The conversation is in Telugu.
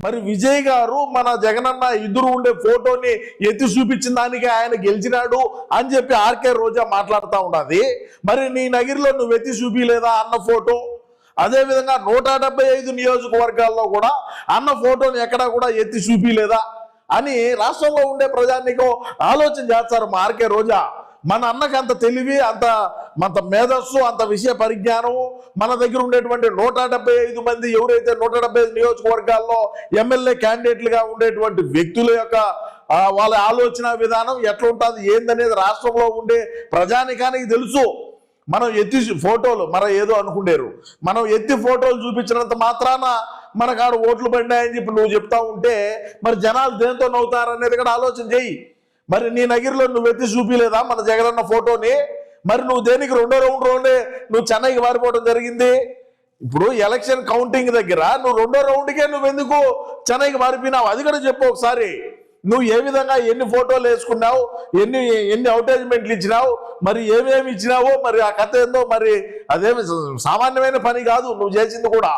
మరి విజయ్ గారు మన జగనన్న ఇద్దరు ఉండే ఫోటోని ఎత్తి చూపించిన దానికి ఆయన గెలిచినాడు అని చెప్పి ఆర్కే రోజా మాట్లాడుతూ ఉన్నది. మరి నీ నగిరిలో నువ్వు ఎత్తి చూపించలేదా అన్న ఫోటో? అదేవిధంగా 175 నియోజకవర్గాల్లో కూడా అన్న ఫోటోని ఎక్కడా కూడా ఎత్తి చూపించలేదా అని రాష్ట్రంలో ఉండే ప్రజానికో ఆలోచన చేస్తారు. మా ఆర్కే రోజా మన అన్నకి అంత తెలివి, అంత మేధస్సు, అంత విషయ పరిజ్ఞానం మన దగ్గర ఉండేటువంటి 175 మంది ఎవరైతే 175 నియోజకవర్గాల్లో ఎమ్మెల్యే క్యాండిడేట్లుగా ఉండేటువంటి వ్యక్తుల యొక్క వాళ్ళ ఆలోచన విధానం ఎట్లుంటుంది ఏందనేది రాష్ట్రంలో ఉండే ప్రజానికానికి తెలుసు. మనం ఎత్తి ఫోటోలు ఏదో అనుకుంటారు, మనం ఎత్తి ఫోటోలు చూపించినంత మాత్రాన మనకాడ ఓట్లు పడినాయని చెప్పి నువ్వు చెప్తా ఉంటే మరి జనాలు దేంతో నవ్వుతారనేది కూడా ఆలోచన చెయ్యి. మరి నీ నగిరిలో నువ్వు ఎత్తి చూపించలేదా మన జగనన్న ఫోటోని? మరి నువ్వు దేనికి రెండో రౌండ్లోనే నువ్వు చెన్నైకి మారిపోవడం జరిగింది? ఇప్పుడు ఎలక్షన్ కౌంటింగ్ దగ్గర నువ్వు రెండో రౌండ్కే నువ్వు ఎందుకు చెన్నైకి మారిపోయినావు అది కూడా చెప్పు ఒకసారి. నువ్వు ఏ విధంగా ఎన్ని ఫోటోలు వేసుకున్నావు, ఎన్ని అడ్వర్టైజ్మెంట్లు ఇచ్చినావు, మరి ఏమేమి ఇచ్చినావో మరి ఆ కథ ఏందో మరి అదేమి సామాన్యమైన పని కాదు నువ్వు చేసింది కూడా.